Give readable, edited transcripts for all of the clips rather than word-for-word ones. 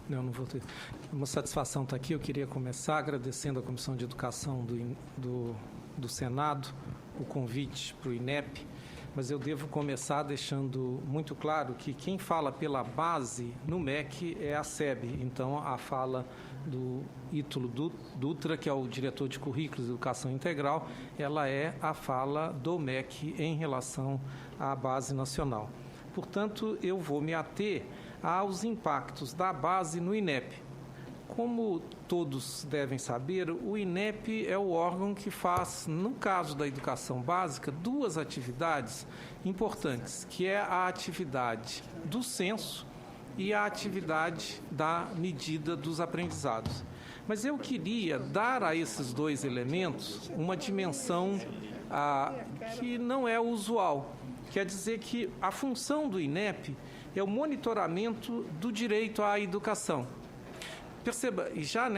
Não vou ter. Uma satisfação estar aqui. Eu queria começar agradecendo à Comissão de Educação do Senado o convite para o INEP, mas eu devo começar deixando muito claro que quem fala pela base no MEC é a SEB. Então, a fala do Ítalo Dutra, que é o diretor de currículos de educação integral, ela é a fala do MEC em relação à base nacional. Portanto, eu vou me ater aos impactos da base no INEP. Como todos devem saber, o INEP é o órgão que faz, no caso da educação básica, duas atividades importantes, que é a atividade do censo e a atividade da medida dos aprendizados. Mas eu queria dar a esses dois elementos uma dimensão que não é usual. Quer dizer que a função do INEP é o monitoramento do direito à educação. Perceba, e já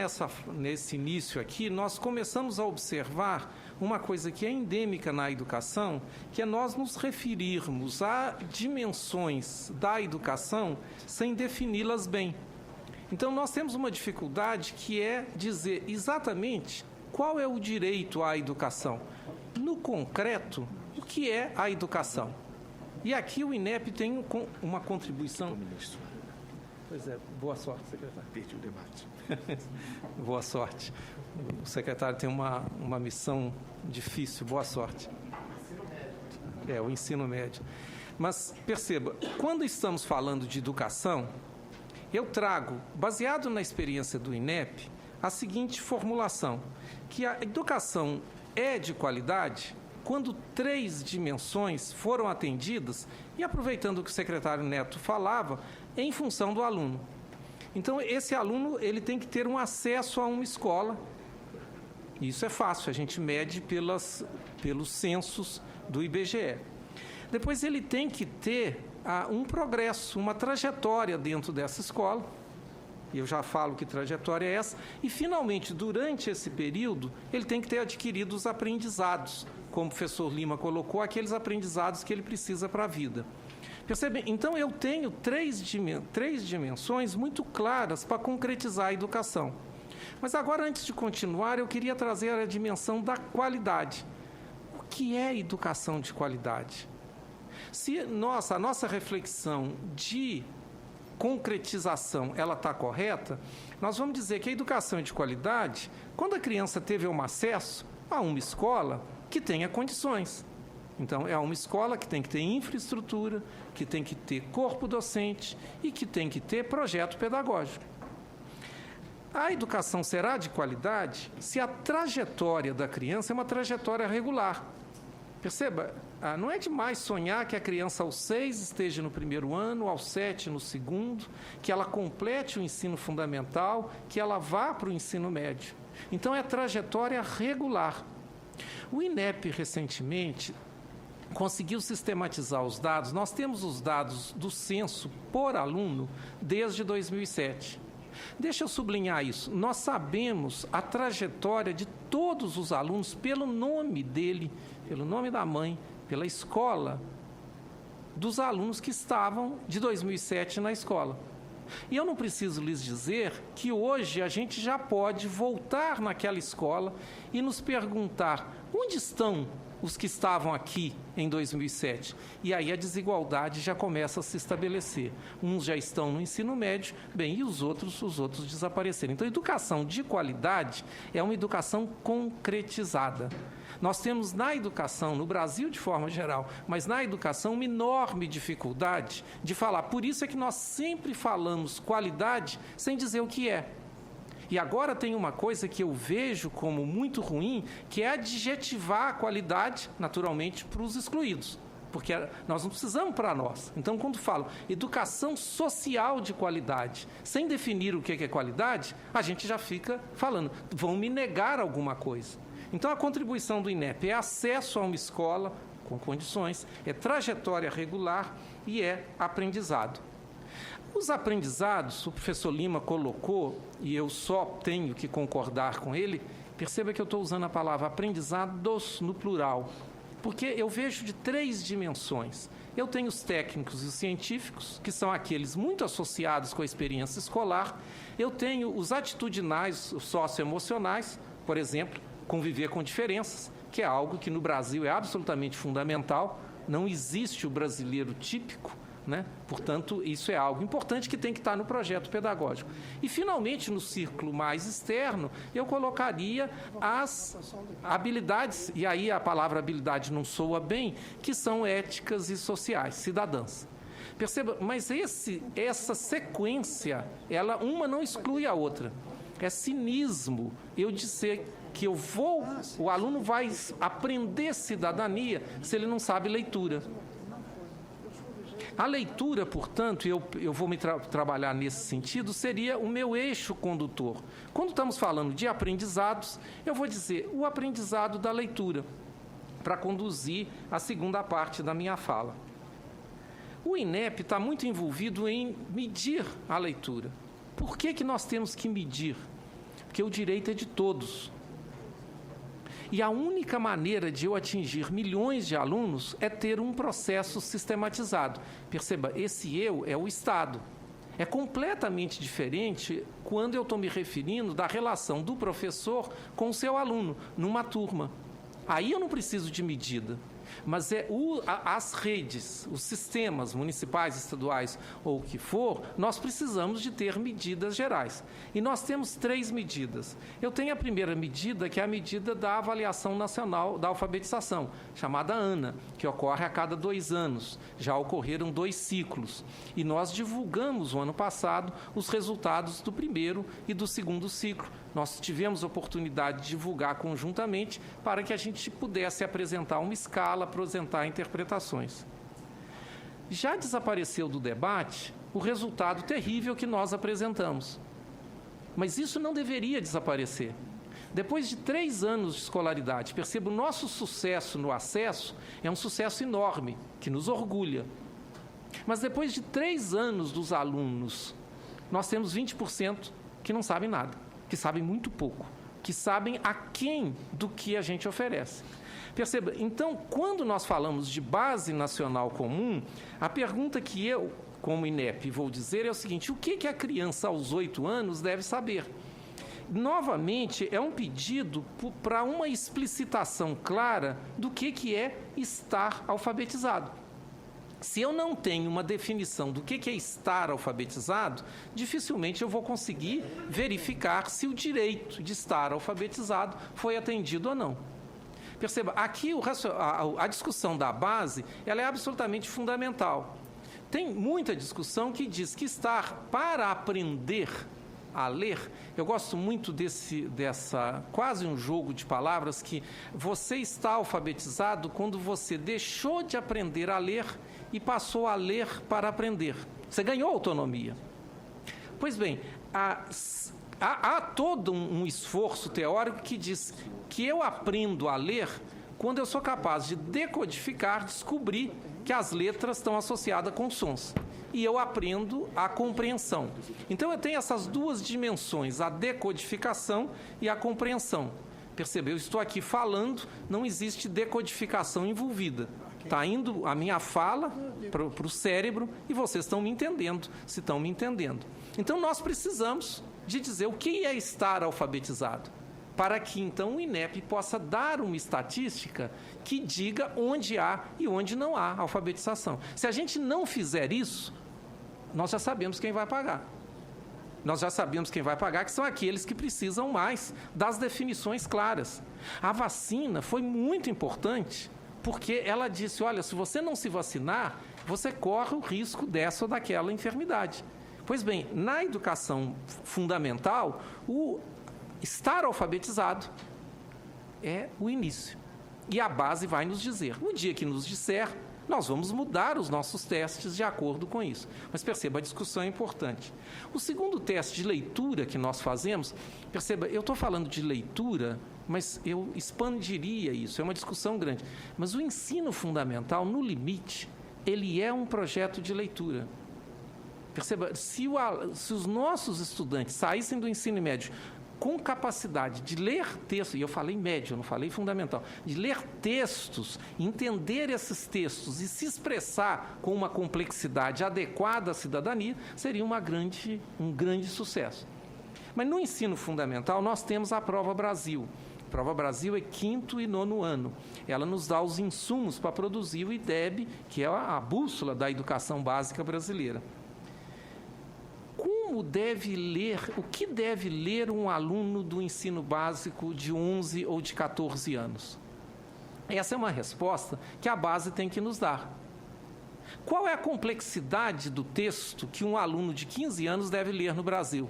nesse início aqui, nós começamos a observar uma coisa que é endêmica na educação, que é nós nos referirmos a dimensões da educação sem defini-las bem. Então, nós temos uma dificuldade que é dizer exatamente qual é o direito à educação. No concreto, o que é a educação? E aqui o INEP tem uma contribuição... Pois é, boa sorte, secretário. Perdi o debate. Boa sorte. O secretário tem uma missão difícil, boa sorte. O ensino médio. Mas, perceba, quando estamos falando de educação, eu trago, baseado na experiência do INEP, a seguinte formulação, que a educação é de qualidade quando 3 dimensões foram atendidas, e aproveitando o que o secretário Neto falava, em função do aluno. Então, esse aluno ele tem que ter um acesso a uma escola. Isso é fácil, a gente mede pelos censos do IBGE. Depois, ele tem que ter um progresso, uma trajetória dentro dessa escola. E eu já falo que trajetória é essa. E, finalmente, durante esse período, ele tem que ter adquirido os aprendizados, como o professor Lima colocou, aqueles aprendizados que ele precisa para a vida. Percebem? Então, eu tenho três dimensões muito claras para concretizar a educação. Mas agora, antes de continuar, eu queria trazer a dimensão da qualidade. O que é educação de qualidade? Se a nossa reflexão de concretização ela está correta, nós vamos dizer que a educação é de qualidade quando a criança teve um acesso a uma escola que tenha condições. Então, é uma escola que tem que ter infraestrutura, que tem que ter corpo docente e que tem que ter projeto pedagógico. A educação será de qualidade se a trajetória da criança é uma trajetória regular. Perceba, não é demais sonhar que a criança aos 6 esteja no primeiro ano, aos 7 no segundo, que ela complete o ensino fundamental, que ela vá para o ensino médio. Então, é trajetória regular. O INEP, recentemente, conseguiu sistematizar os dados. Nós temos os dados do censo por aluno desde 2007. Deixa eu sublinhar isso. Nós sabemos a trajetória de todos os alunos pelo nome dele, pelo nome da mãe, pela escola, dos alunos que estavam de 2007 na escola. E eu não preciso lhes dizer que hoje a gente já pode voltar naquela escola e nos perguntar onde estão os que estavam aqui em 2007. E aí a desigualdade já começa a se estabelecer. Uns já estão no ensino médio, bem, e os outros desapareceram. Então, educação de qualidade é uma educação concretizada. Nós temos na educação, no Brasil de forma geral, mas na educação uma enorme dificuldade de falar. Por isso é que nós sempre falamos qualidade sem dizer o que é. E agora tem uma coisa que eu vejo como muito ruim, que é adjetivar a qualidade, naturalmente, para os excluídos. Porque nós não precisamos para nós. Então, quando falo educação social de qualidade, sem definir o que é qualidade, a gente já fica falando, vão me negar alguma coisa. Então, a contribuição do INEP é acesso a uma escola com condições, é trajetória regular e é aprendizado. Os aprendizados, o professor Lima colocou, e eu só tenho que concordar com ele, perceba que eu estou usando a palavra aprendizados no plural, porque eu vejo de 3 dimensões, Eu tenho os técnicos e os científicos, que são aqueles muito associados com a experiência escolar. Eu tenho os atitudinais, os socioemocionais, por exemplo, conviver com diferenças, que é algo que no Brasil é absolutamente fundamental. Não existe o brasileiro típico, né? Portanto, isso é algo importante que tem que estar no projeto pedagógico. E, finalmente, no círculo mais externo, eu colocaria as habilidades, e aí a palavra habilidade não soa bem, que são éticas e sociais, cidadãs. Perceba, mas essa sequência, uma não exclui a outra. É cinismo eu dizer que o aluno vai aprender cidadania se ele não sabe leitura. A leitura, portanto, eu vou trabalhar nesse sentido, seria o meu eixo condutor. Quando estamos falando de aprendizados, eu vou dizer o aprendizado da leitura, para conduzir a segunda parte da minha fala. O INEP está muito envolvido em medir a leitura. Por que nós temos que medir? Porque o direito é de todos. E a única maneira de eu atingir milhões de alunos é ter um processo sistematizado. Perceba, esse eu é o Estado. É completamente diferente quando eu estou me referindo da relação do professor com o seu aluno, numa turma. Aí eu não preciso de medida. Mas as redes, os sistemas municipais, estaduais ou o que for, nós precisamos de ter medidas gerais. E nós temos 3 medidas. Eu tenho a primeira medida, que é a medida da Avaliação Nacional da Alfabetização, chamada ANA, que ocorre a cada 2 anos. Já ocorreram 2 ciclos. E nós divulgamos, o ano passado, os resultados do primeiro e do segundo ciclo. Nós tivemos a oportunidade de divulgar conjuntamente para que a gente pudesse apresentar uma escala, apresentar interpretações. Já desapareceu do debate o resultado terrível que nós apresentamos. Mas isso não deveria desaparecer. Depois de 3 anos de escolaridade, perceba, o nosso sucesso no acesso é um sucesso enorme, que nos orgulha. Mas depois de 3 anos dos alunos, nós temos 20% que não sabem nada, que sabem muito pouco, que sabem aquém do que a gente oferece. Perceba, então, quando nós falamos de base nacional comum, a pergunta que eu, como INEP, vou dizer é o seguinte: o que a criança aos 8 anos deve saber? Novamente, é um pedido para uma explicitação clara do que é estar alfabetizado. Se eu não tenho uma definição do que é estar alfabetizado, dificilmente eu vou conseguir verificar se o direito de estar alfabetizado foi atendido ou não. Perceba, aqui a discussão da base ela é absolutamente fundamental. Tem muita discussão que diz que estar para aprender a ler, eu gosto muito dessa quase um jogo de palavras, que você está alfabetizado quando você deixou de aprender a ler e passou a ler para aprender. Você ganhou autonomia. Pois bem, há todo um esforço teórico que diz que eu aprendo a ler quando eu sou capaz de decodificar, descobrir que as letras estão associadas com sons. E eu aprendo a compreensão. Então, eu tenho essas 2 dimensões, a decodificação e a compreensão. Percebeu? Eu estou aqui falando, não existe decodificação envolvida. Está indo a minha fala para o cérebro e vocês estão me entendendo, se estão me entendendo. Então, nós precisamos de dizer o que é estar alfabetizado, para que, então, o INEP possa dar uma estatística que diga onde há e onde não há alfabetização. Se a gente não fizer isso, nós já sabemos quem vai pagar. Nós já sabemos quem vai pagar, que são aqueles que precisam mais das definições claras. A vacina foi muito importante, porque ela disse, olha, se você não se vacinar, você corre o risco dessa ou daquela enfermidade. Pois bem, na educação fundamental, o estar alfabetizado é o início. E a base vai nos dizer. No dia que nos disser, nós vamos mudar os nossos testes de acordo com isso. Mas perceba, a discussão é importante. O segundo teste de leitura que nós fazemos, perceba, eu estou falando de leitura, mas eu expandiria isso, é uma discussão grande. Mas o ensino fundamental, no limite, ele é um projeto de leitura. Perceba, se os nossos estudantes saíssem do ensino médio com capacidade de ler textos, e eu falei médio, não falei fundamental, de ler textos, entender esses textos e se expressar com uma complexidade adequada à cidadania, seria um grande sucesso. Mas no ensino fundamental nós temos a Prova Brasil. A Prova Brasil é 5º e 9º ano. Ela nos dá os insumos para produzir o IDEB, que é a bússola da educação básica brasileira. O que deve ler um aluno do ensino básico de 11 ou de 14 anos? Essa é uma resposta que a base tem que nos dar. Qual é a complexidade do texto que um aluno de 15 anos deve ler no Brasil?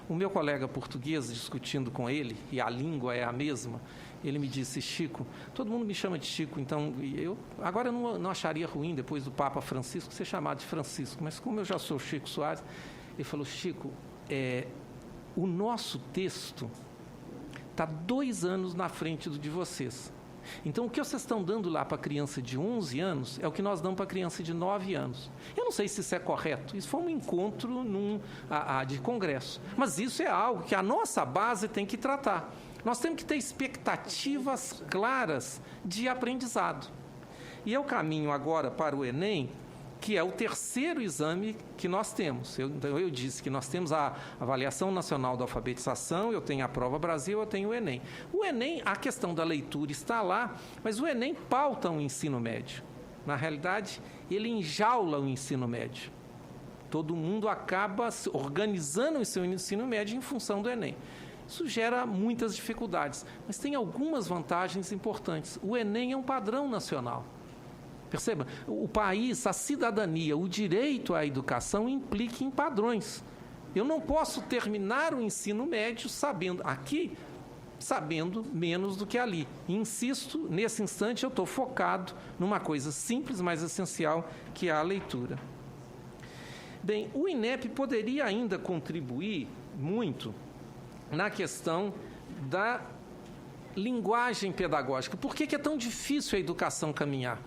O meu colega português, discutindo com ele, e a língua é a mesma, ele me disse: Chico, todo mundo me chama de Chico, então agora eu não acharia ruim, depois do Papa Francisco, ser chamado de Francisco, mas como eu já sou Chico Soares, ele falou: Chico, o nosso texto está 2 anos na frente do de vocês. Então, o que vocês estão dando lá para a criança de 11 anos é o que nós damos para a criança de 9 anos. Eu não sei se isso é correto. Isso foi um encontro de congresso. Mas isso é algo que a nossa base tem que tratar. Nós temos que ter expectativas claras de aprendizado. E eu caminho agora para o Enem, que é o 3º exame que nós temos. Eu disse que nós temos a Avaliação Nacional da Alfabetização, eu tenho a Prova Brasil, eu tenho o Enem. O Enem, a questão da leitura está lá, mas o Enem pauta o ensino médio. Na realidade, ele enjaula o ensino médio. Todo mundo acaba organizando o seu ensino médio em função do Enem. Isso gera muitas dificuldades, mas tem algumas vantagens importantes. O Enem é um padrão nacional. Perceba, o país, a cidadania, o direito à educação implica em padrões. Eu não posso terminar o ensino médio sabendo menos do que ali. E insisto, nesse instante eu estou focado numa coisa simples, mas essencial, que é a leitura. Bem, o INEP poderia ainda contribuir muito na questão da linguagem pedagógica. Por que é tão difícil a educação caminhar?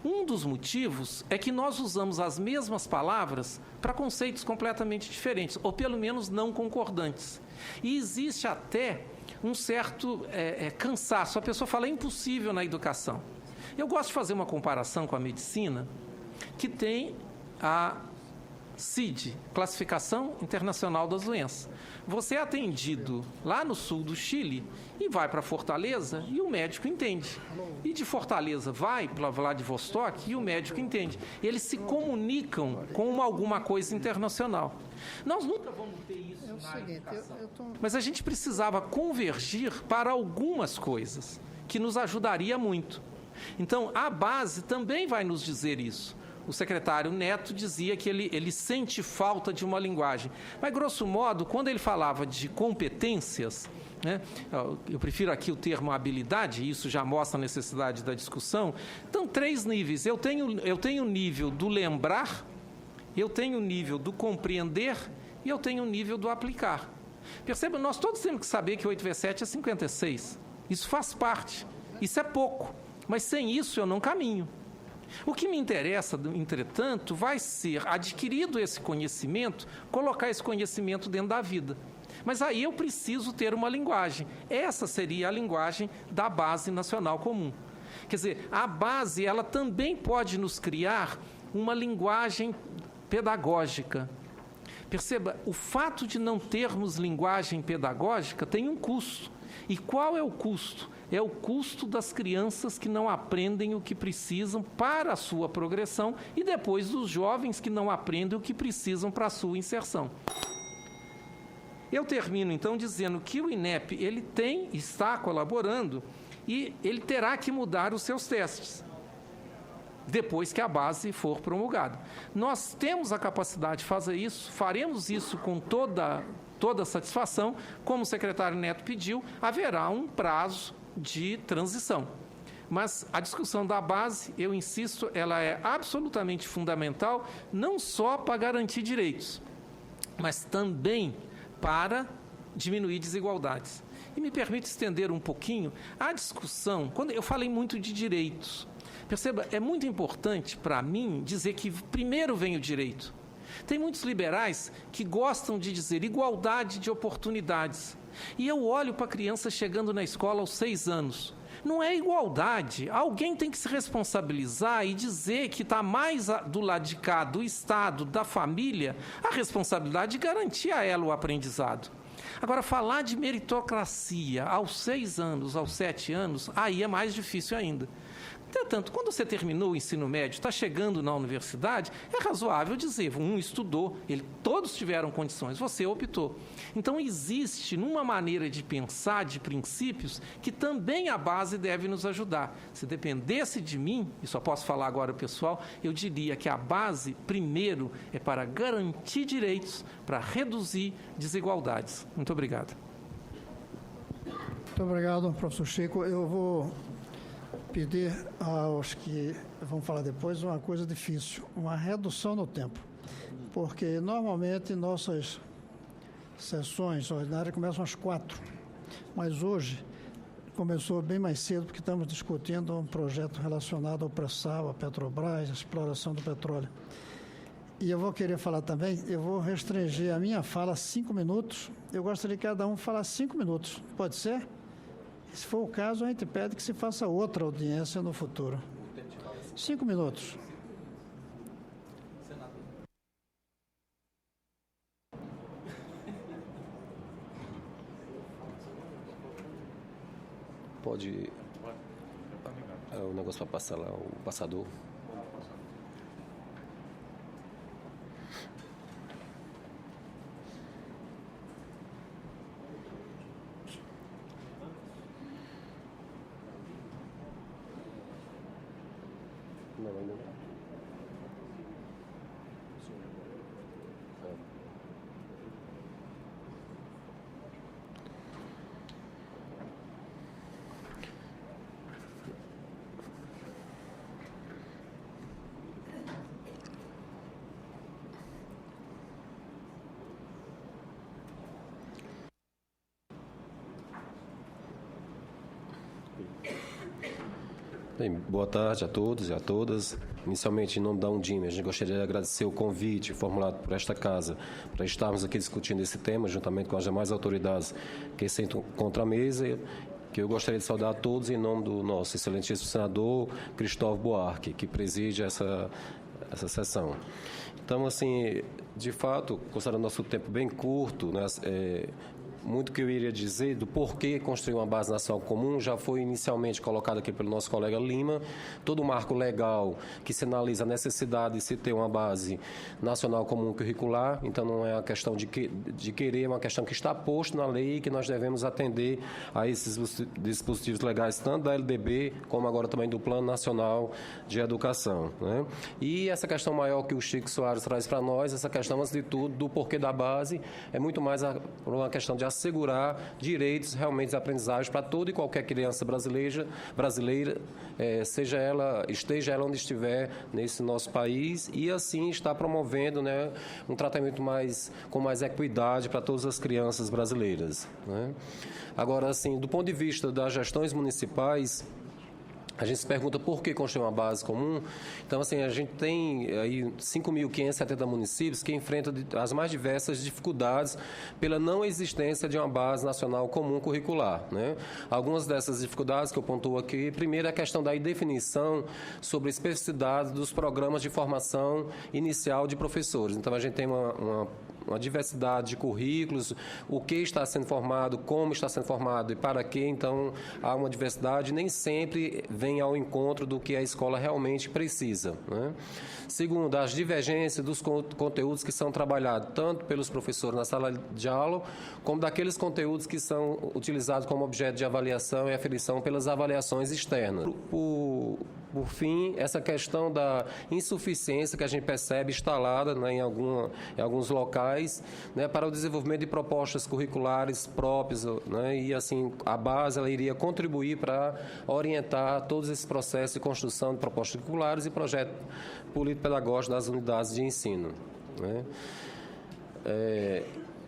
Um dos motivos é que nós usamos as mesmas palavras para conceitos completamente diferentes, ou pelo menos não concordantes. E existe até um certo cansaço. A pessoa fala: é impossível na educação. Eu gosto de fazer uma comparação com a medicina, que tem a CID, Classificação Internacional das Doenças. Você é atendido lá no sul do Chile e vai para Fortaleza e o médico entende. E de Fortaleza vai para Vladivostok e o médico entende. Eles se comunicam com alguma coisa internacional. Nós nunca vamos ter isso na educação. Mas a gente precisava convergir para algumas coisas, que nos ajudaria muito. Então, a base também vai nos dizer isso. O secretário Neto dizia que ele sente falta de uma linguagem. Mas, grosso modo, quando ele falava de competências, né, eu prefiro aqui o termo habilidade, isso já mostra a necessidade da discussão. Então, 3 níveis. Eu tenho o nível do lembrar, eu tenho o nível do compreender e eu tenho o nível do aplicar. Perceba, nós todos temos que saber que 8 vezes 7 é 56. Isso faz parte. Isso é pouco. Mas sem isso eu não caminho. O que me interessa, entretanto, vai ser, adquirido esse conhecimento, colocar esse conhecimento dentro da vida. Mas aí eu preciso ter uma linguagem. Essa seria a linguagem da Base Nacional Comum. Quer dizer, a base, ela também pode nos criar uma linguagem pedagógica. Perceba, o fato de não termos linguagem pedagógica tem um custo. E qual é o custo? É o custo das crianças que não aprendem o que precisam para a sua progressão e depois dos jovens que não aprendem o que precisam para a sua inserção. Eu termino, então, dizendo que o INEP está colaborando e ele terá que mudar os seus testes depois que a base for promulgada. Nós temos a capacidade de fazer isso, faremos isso com toda satisfação. Como o secretário Neto pediu, haverá um prazo de transição. Mas a discussão da base, eu insisto, ela é absolutamente fundamental, não só para garantir direitos, mas também para diminuir desigualdades. E me permite estender um pouquinho a discussão, quando eu falei muito de direitos. Perceba, é muito importante para mim dizer que primeiro vem o direito. Tem muitos liberais que gostam de dizer igualdade de oportunidades. E eu olho para a criança chegando na escola aos 6 anos. Não é igualdade. Alguém tem que se responsabilizar e dizer que está mais do lado de cá, do Estado, da família, a responsabilidade de garantir a ela o aprendizado. Agora, falar de meritocracia aos 6 anos, aos 7 anos, aí é mais difícil ainda. Entretanto, quando você terminou o ensino médio, está chegando na universidade, é razoável dizer, um estudou, todos tiveram condições, você optou. Então, existe, numa maneira de pensar, de princípios, que também a base deve nos ajudar. Se dependesse de mim, e só posso falar agora, pessoal, eu diria que a base, primeiro, é para garantir direitos, para reduzir desigualdades. Muito obrigado. Muito obrigado, professor Chico. Eu vou pedir aos que vão falar depois uma coisa difícil, uma redução no tempo, porque normalmente nossas sessões ordinárias começam às 4, mas hoje começou bem mais cedo porque estamos discutindo um projeto relacionado ao pré-sal, à Petrobras, à exploração do petróleo. E eu vou querer falar também, eu vou restringir a minha fala a 5 minutos, eu gostaria que cada um falasse 5 minutos, pode ser? Se for o caso, a gente pede que se faça outra audiência no futuro. 5 minutos. Pode. É o negócio para passar lá, o passador. Não, ainda não. Bem, boa tarde a todos e a todas. Inicialmente, em nome da Undime, a gente gostaria de agradecer o convite formulado por esta casa para estarmos aqui discutindo esse tema, juntamente com as demais autoridades que sentam contra a mesa, que eu gostaria de saudar a todos em nome do nosso excelentíssimo senador Cristóvão Buarque, que preside essa sessão. Então, assim, de fato, considerando nosso tempo bem curto, né, muito que eu iria dizer do porquê construir uma base nacional comum já foi inicialmente colocado aqui pelo nosso colega Lima. Todo o marco legal que sinaliza a necessidade de se ter uma base nacional comum curricular, então não é uma questão de querer, é uma questão que está posto na lei e que nós devemos atender a esses dispositivos legais, tanto da LDB como agora também do Plano Nacional de Educação, né? E essa questão maior que o Chico Soares traz para nós, essa questão, antes de tudo, do porquê da base, é muito mais uma questão de assegurar direitos realmente de aprendizagem para toda e qualquer criança brasileira, esteja ela onde estiver nesse nosso país, e assim está promovendo, né, um tratamento com mais equidade para todas as crianças brasileiras, né? Agora, assim, do ponto de vista das gestões municipais, a gente se pergunta por que construir uma base comum. Então, assim, a gente tem aí 5.570 municípios que enfrentam as mais diversas dificuldades pela não existência de uma base nacional comum curricular, né? Algumas dessas dificuldades que eu pontuo aqui, primeiro é a questão da indefinição sobre a especificidade dos programas de formação inicial de professores. Então, a gente tem uma diversidade de currículos, o que está sendo formado, como está sendo formado e para quê. Então, há uma diversidade, nem sempre vem ao encontro do que a escola realmente precisa, né? Segundo, as divergências dos conteúdos que são trabalhados tanto pelos professores na sala de aula, como daqueles conteúdos que são utilizados como objeto de avaliação e aferição pelas avaliações externas. Por fim, essa questão da insuficiência que a gente percebe instalada, né, em alguns locais, né, para o desenvolvimento de propostas curriculares próprias, né, e assim a base ela iria contribuir para orientar todos esses processos de construção de propostas curriculares e projetos político-pedagógicos das unidades de ensino, né.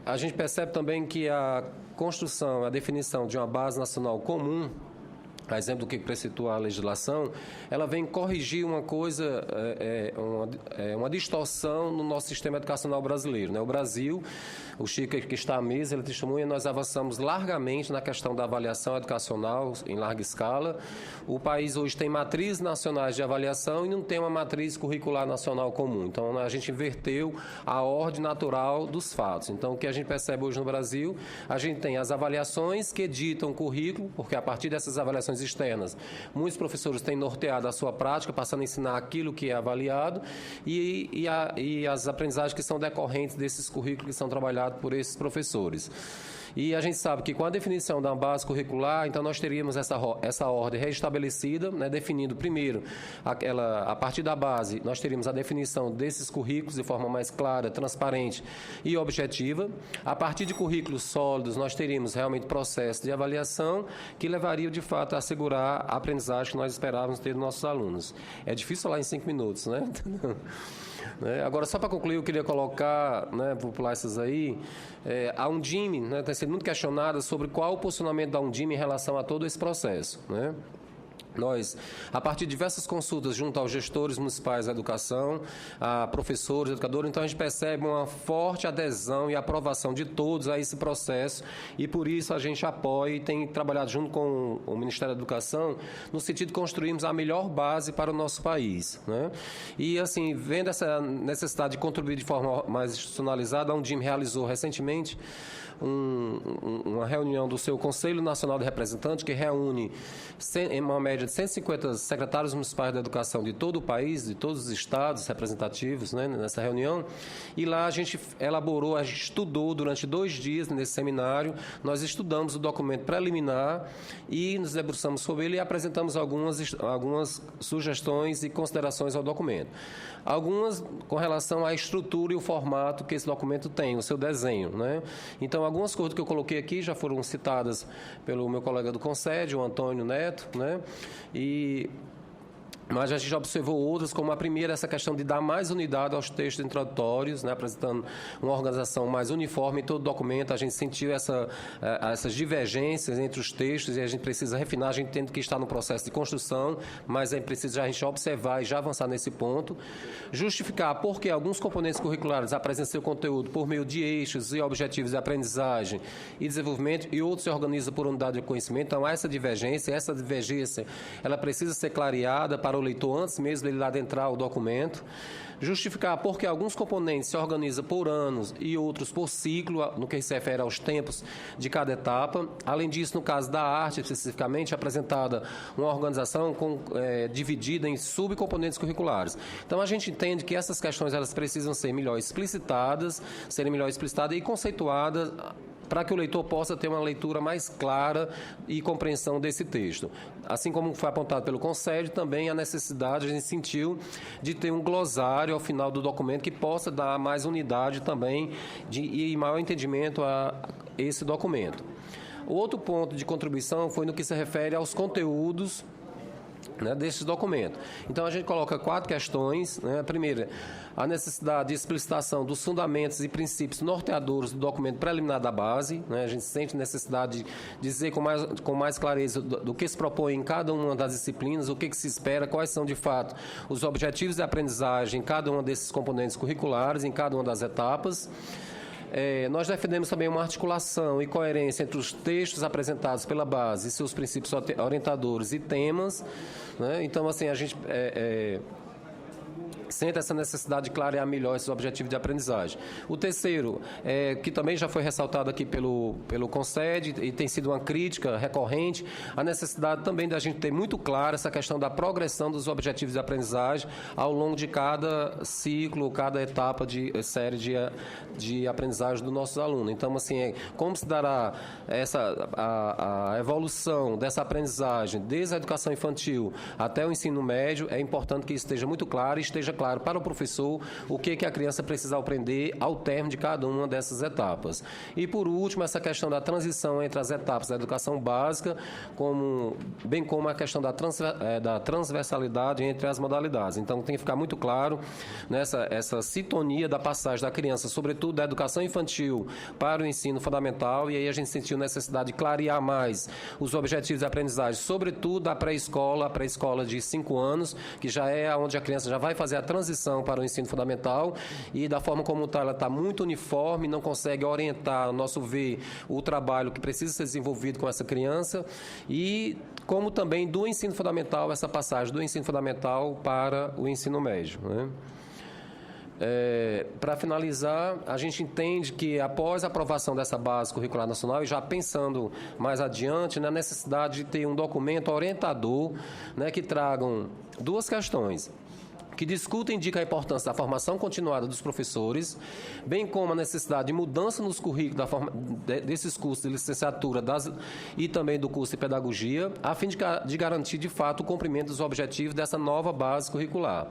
A gente percebe também que a construção, a definição de uma base nacional comum, a exemplo do que preceitua a legislação, ela vem corrigir uma coisa, uma distorção no nosso sistema educacional brasileiro, né? O Brasil o Chico que está à mesa, ele testemunha, nós avançamos largamente na questão da avaliação educacional em larga escala. O país hoje tem matrizes nacionais de avaliação e não tem uma matriz curricular nacional comum. Então, a gente inverteu a ordem natural dos fatos. Então, o que a gente percebe hoje no Brasil, a gente tem as avaliações que editam o currículo, porque a partir dessas avaliações externas, muitos professores têm norteado a sua prática, passando a ensinar aquilo que é avaliado, e as aprendizagens que são decorrentes desses currículos que são trabalhados por esses professores. E a gente sabe que com a definição da base curricular, então nós teríamos essa ordem restabelecida, né, definindo primeiro, a partir da base, nós teríamos a definição desses currículos de forma mais clara, transparente e objetiva. A partir de currículos sólidos, nós teríamos realmente processo de avaliação que levaria, de fato, a assegurar a aprendizagem que nós esperávamos ter dos nossos alunos. É difícil falar em 5 minutos, né? Agora, só para concluir, eu queria colocar, vou pular essas aí, a Undime, tem sido muito questionada sobre qual o posicionamento da Undime em relação a todo esse processo, Nós, a partir de diversas consultas junto aos gestores municipais da educação, a professores, educadores, então a gente percebe uma forte adesão e aprovação de todos a esse processo e por isso a gente apoia e tem trabalhado junto com o Ministério da Educação no sentido de construirmos a melhor base para o nosso país, E assim, vendo essa necessidade de contribuir de forma mais institucionalizada, a Undime realizou recentemente uma reunião do seu Conselho Nacional de Representantes, que reúne em uma média de 150 secretários municipais da educação de todo o país, de todos os estados representativos, nessa reunião. E lá a gente elaborou, a gente estudou durante 2 dias nesse seminário, nós estudamos o documento preliminar e nos debruçamos sobre ele e apresentamos algumas sugestões e considerações ao documento. Algumas com relação à estrutura e o formato que esse documento tem, o seu desenho, Então, algumas coisas que eu coloquei aqui já foram citadas pelo meu colega do Concede, o Antônio Neto, mas a gente já observou outras, como a primeira, essa questão de dar mais unidade aos textos introdutórios, apresentando uma organização mais uniforme em todo o documento. A gente sentiu essas divergências entre os textos e a gente precisa refinar. A gente entende que está no processo de construção, mas é preciso a gente observar e já avançar nesse ponto. Justificar por que alguns componentes curriculares apresentam seu conteúdo por meio de eixos e objetivos de aprendizagem e desenvolvimento e outros se organizam por unidade de conhecimento. Então, essa divergência, ela precisa ser clareada para o leitor antes mesmo dele adentrar o documento. Justificar por que alguns componentes se organizam por anos e outros por ciclo, no que se refere aos tempos de cada etapa. Além disso, no caso da arte, especificamente, apresentada uma organização dividida em subcomponentes curriculares. Então, a gente entende que essas questões elas precisam ser melhor explicitadas e conceituadas para que o leitor possa ter uma leitura mais clara e compreensão desse texto. Assim como foi apontado pelo Concede, também a necessidade, a gente sentiu, de ter um glossário ao final do documento que possa dar mais unidade também e maior entendimento a esse documento. O outro ponto de contribuição foi no que se refere aos conteúdos desse documento. Então, a gente coloca 4 questões. A primeira, a necessidade de explicitação dos fundamentos e princípios norteadores do documento preliminar da base. A gente sente necessidade de dizer com mais clareza do que se propõe em cada uma das disciplinas, o que se espera, quais são, de fato, os objetivos de aprendizagem em cada um desses componentes curriculares, em cada uma das etapas. Nós defendemos também uma articulação e coerência entre os textos apresentados pela base e seus princípios orientadores e temas. Então, assim, a gente sente essa necessidade de clarear melhor esses objetivos de aprendizagem. O terceiro, que também já foi ressaltado aqui pelo Concede e tem sido uma crítica recorrente, a necessidade também da gente ter muito clara essa questão da progressão dos objetivos de aprendizagem ao longo de cada ciclo, cada etapa de série de aprendizagem dos nossos alunos. Então, assim, como se dará a evolução dessa aprendizagem desde a educação infantil até o ensino médio, é importante que isso esteja muito claro e esteja claro para o professor o que a criança precisa aprender ao término de cada uma dessas etapas. E, por último, essa questão da transição entre as etapas da educação básica, bem como a questão da transversalidade entre as modalidades. Então, tem que ficar muito claro essa sintonia da passagem da criança, sobretudo da educação infantil para o ensino fundamental, e aí a gente sentiu necessidade de clarear mais os objetivos de aprendizagem, sobretudo a pré-escola de 5 anos, que já é onde a criança já vai fazer a transição para o ensino fundamental e da forma como ela está muito uniforme, não consegue orientar, ao nosso ver, o trabalho que precisa ser desenvolvido com essa criança e como também do ensino fundamental, essa passagem do ensino fundamental para o ensino médio, né? Para finalizar, a gente entende que após a aprovação dessa base curricular nacional e já pensando mais adiante na necessidade de ter um documento orientador, né, que tragam duas questões. Que discuta e indica a importância da formação continuada dos professores, bem como a necessidade de mudança nos currículos desses cursos de licenciatura e também do curso de pedagogia, a fim de garantir, de fato, o cumprimento dos objetivos dessa nova base curricular.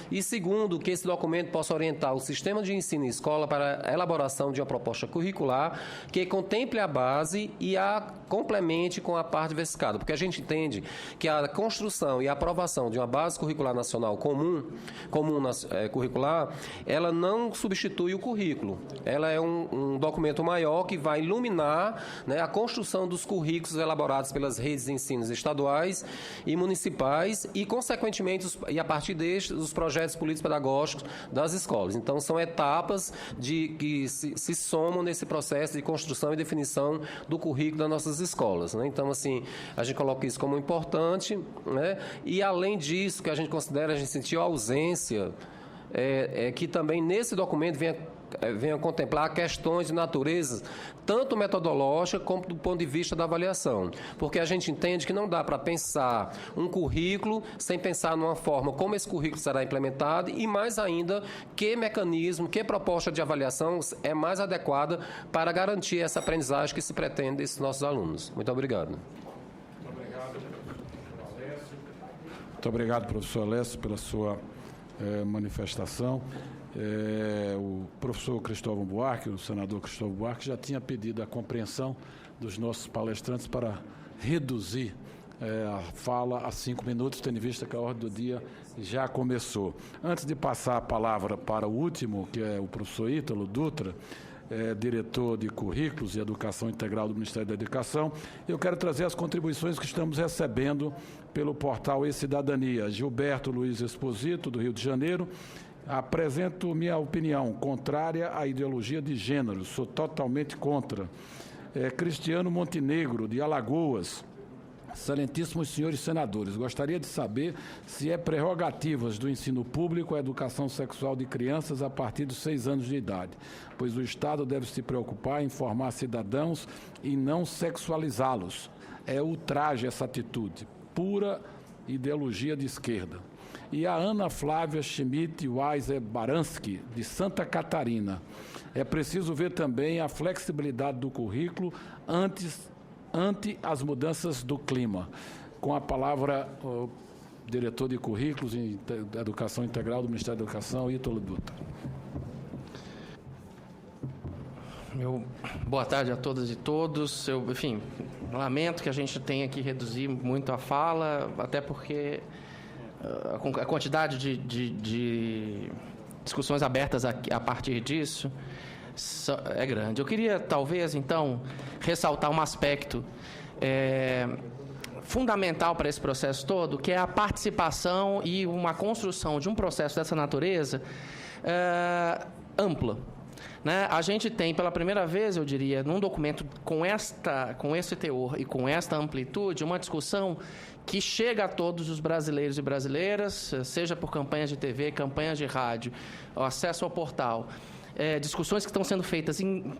E segundo, que esse documento possa orientar o sistema de ensino em escola para a elaboração de uma proposta curricular que contemple a base e a complemente com a parte diversificada, porque a gente entende que a construção e a aprovação de uma base curricular nacional comum curricular, ela não substitui o currículo. Ela é um documento maior que vai iluminar, né, a construção dos currículos elaborados pelas redes de ensino estaduais e municipais e, consequentemente, e a partir destes, os projetos políticos pedagógicos das escolas. Então, são etapas que se somam nesse processo de construção e definição do currículo das nossas escolas, né? Então, assim, a gente coloca isso como importante, né? E, além disso, que a gente considera, a gente sentiu a ausência que também nesse documento venha contemplar questões de natureza tanto metodológica como do ponto de vista da avaliação, porque a gente entende que não dá para pensar um currículo sem pensar numa forma como esse currículo será implementado e, mais ainda, que mecanismo, que proposta de avaliação é mais adequada para garantir essa aprendizagem que se pretende desses nossos alunos. Muito obrigado. Muito obrigado, professor Alessio, pela sua manifestação. O professor Cristóvão Buarque, o senador Cristóvão Buarque, já tinha pedido a compreensão dos nossos palestrantes para reduzir a fala a 5 minutos, tendo em vista que a ordem do dia já começou. Antes de passar a palavra para o último, que é o professor Ítalo Dutra, diretor de Currículos e Educação Integral do Ministério da Educação, eu quero trazer as contribuições que estamos recebendo pelo portal E-Cidadania. Gilberto Luiz Esposito, do Rio de Janeiro. Apresento minha opinião contrária à ideologia de gênero, sou totalmente contra. Cristiano Montenegro, de Alagoas. Excelentíssimos senhores senadores, gostaria de saber se é prerrogativas do ensino público a educação sexual de crianças a partir dos 6 anos de idade, pois o Estado deve se preocupar em formar cidadãos e não sexualizá-los. É ultraje essa atitude, pura ideologia de esquerda. E a Ana Flávia Schmidt Weiser Baranski, de Santa Catarina. É preciso ver também a flexibilidade do currículo ante as mudanças do clima. Com a palavra, o diretor de Currículos e Educação Integral do Ministério da Educação, Ítalo Dutra. Boa tarde a todas e todos. Enfim, lamento que a gente tenha que reduzir muito a fala, até porque a quantidade de discussões abertas a partir disso é grande. Eu queria, talvez, então, ressaltar um aspecto fundamental para esse processo todo, que é a participação e uma construção de um processo dessa natureza ampla. Né? A gente tem, pela primeira vez, eu diria, num documento com esse teor e com esta amplitude, uma discussão que chega a todos os brasileiros e brasileiras, seja por campanhas de TV, campanhas de rádio, o acesso ao portal. Discussões que estão sendo feitas em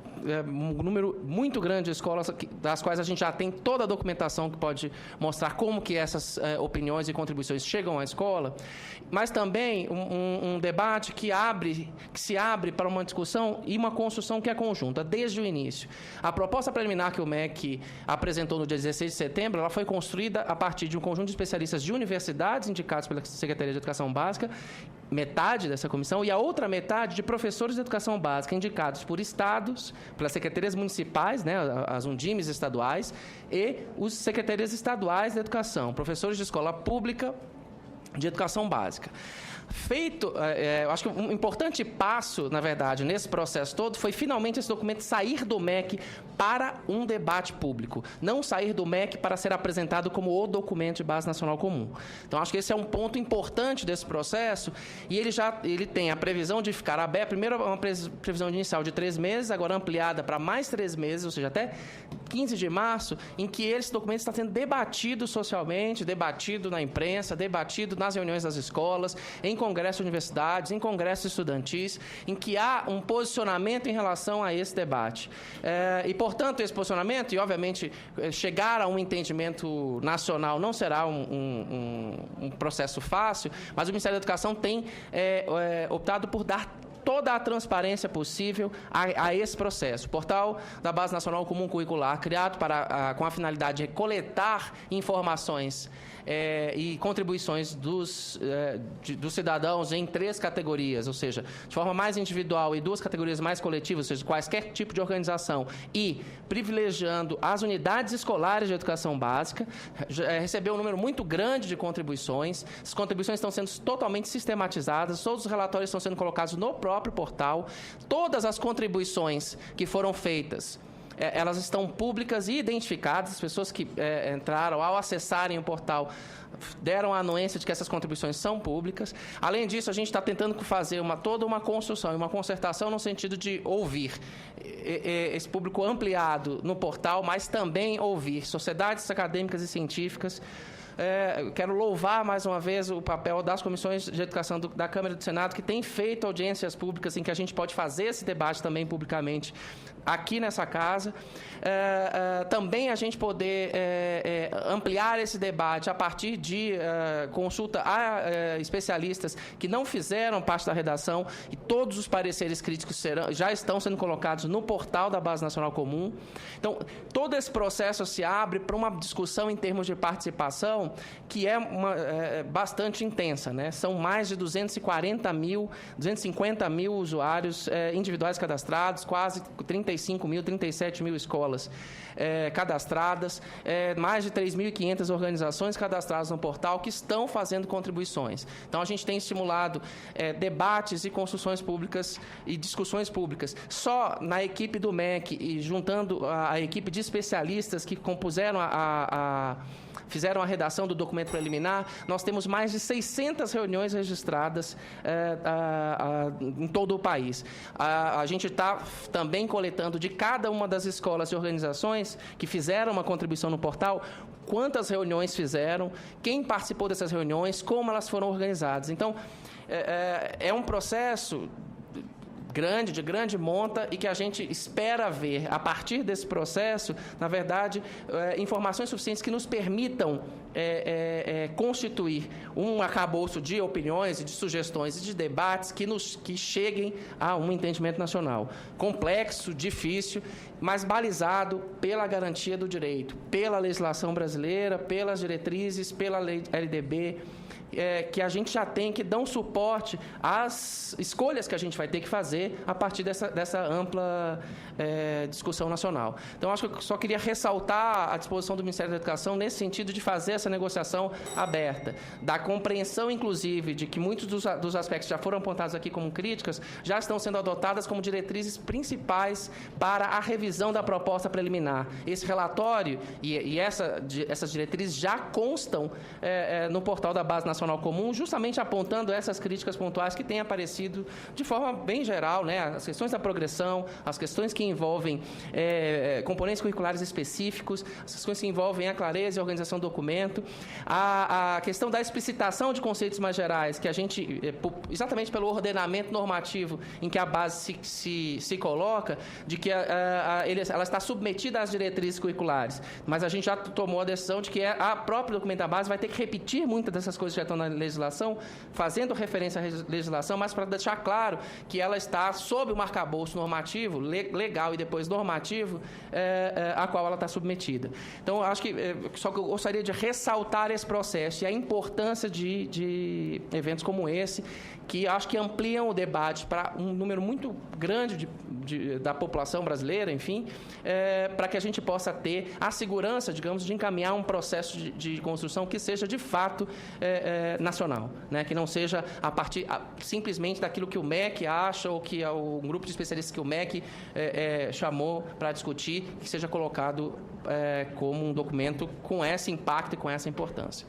um número muito grande de escolas, das quais a gente já tem toda a documentação que pode mostrar como que essas opiniões e contribuições chegam à escola, mas também um debate que se abre para uma discussão e uma construção que é conjunta, desde o início. A proposta preliminar que o MEC apresentou no dia 16 de setembro, ela foi construída a partir de um conjunto de especialistas de universidades indicados pela Secretaria de Educação Básica, metade dessa comissão, e a outra metade de professores de educação básica indicados por estados, pelas secretarias municipais, né, as undimes estaduais, e os secretarias estaduais da educação, professores de escola pública de educação básica. Feito, eu acho que um importante passo, na verdade, nesse processo todo foi finalmente esse documento sair do MEC para um debate público, não sair do MEC para ser apresentado como o documento de base nacional comum. Então, acho que esse é um ponto importante desse processo e ele tem a previsão de ficar aberto, primeiro uma previsão inicial de 3 meses, agora ampliada para mais 3 meses, ou seja, até 15 de março, em que esse documento está sendo debatido socialmente, debatido na imprensa, debatido nas reuniões das escolas, em congressos de universidades, em congressos estudantis, em que há um posicionamento em relação a esse debate. E, portanto, esse posicionamento, e obviamente chegar a um entendimento nacional não será um processo fácil, mas o Ministério da Educação tem optado por dar toda a transparência possível a esse processo. O portal da Base Nacional Comum Curricular, criado com a finalidade de coletar informações e contribuições dos cidadãos em 3 categorias, ou seja, de forma mais individual e 2 categorias mais coletivas, ou seja, quaisquer tipo de organização, e privilegiando as unidades escolares de educação básica, recebeu um número muito grande de contribuições. As contribuições estão sendo totalmente sistematizadas, todos os relatórios estão sendo colocados no próprio portal, todas as contribuições que foram feitas, elas estão públicas e identificadas. As pessoas que entraram, ao acessarem o portal, deram a anuência de que essas contribuições são públicas. Além disso, a gente está tentando fazer toda uma construção e uma concertação no sentido de ouvir esse público ampliado no portal, mas também ouvir sociedades acadêmicas e científicas. Quero louvar mais uma vez o papel das comissões de educação da Câmara e do Senado, que têm feito audiências públicas em que a gente pode fazer esse debate também publicamente aqui nessa casa. Também a gente poder ampliar esse debate a partir de consulta a especialistas que não fizeram parte da redação, e todos os pareceres críticos já estão sendo colocados no portal da Base Nacional Comum. Então, todo esse processo se abre para uma discussão em termos de participação que é bastante intensa, né? São mais de 250 mil usuários individuais cadastrados, quase 37 mil escolas cadastradas, mais de 3.500 organizações cadastradas no portal que estão fazendo contribuições. Então, a gente tem estimulado debates e construções públicas e discussões públicas. Só na equipe do MEC e juntando a equipe de especialistas que compuseram fizeram a redação do documento preliminar, nós temos mais de 600 reuniões registradas em todo o país. A gente está também coletando de cada uma das escolas e organizações que fizeram uma contribuição no portal, quantas reuniões fizeram, quem participou dessas reuniões, como elas foram organizadas. Então, é um processo de grande monta, e que a gente espera ver, a partir desse processo, na verdade, informações suficientes que nos permitam constituir um arcabouço de opiniões, e de sugestões e de debates que cheguem a um entendimento nacional. Complexo, difícil, mas balizado pela garantia do direito, pela legislação brasileira, pelas diretrizes, pela lei LDB, que a gente já tem, que dão suporte às escolhas que a gente vai ter que fazer a partir dessa ampla discussão nacional. Então, acho que eu só queria ressaltar a disposição do Ministério da Educação nesse sentido de fazer essa negociação aberta, da compreensão, inclusive, de que muitos dos aspectos que já foram apontados aqui como críticas já estão sendo adotadas como diretrizes principais para a revisão da proposta preliminar. Esse relatório e essas diretrizes já constam no portal da Base Nacional Comum, justamente apontando essas críticas pontuais que têm aparecido de forma bem geral, né? As questões da progressão, as questões que envolvem componentes curriculares específicos, as questões que envolvem a clareza e a organização do documento, a questão da explicitação de conceitos mais gerais, que a gente, exatamente pelo ordenamento normativo em que a base se coloca, de que ela está submetida às diretrizes curriculares, mas a gente já tomou a decisão de que a própria documento da base vai ter que repetir muitas dessas coisas que já estão na legislação, fazendo referência à legislação, mas para deixar claro que ela está sob o arcabouço normativo, legal e depois normativo, a qual ela está submetida. Então, acho que só que eu gostaria de ressaltar esse processo e a importância de eventos como esse, que acho que ampliam o debate para um número muito grande da população brasileira, enfim, para que a gente possa ter a segurança, digamos, de encaminhar um processo de construção que seja, de fato, nacional, né? Que não seja a partir simplesmente daquilo que o MEC acha ou que o grupo de especialistas que o MEC chamou para discutir, que seja colocado como um documento com esse impacto e com essa importância.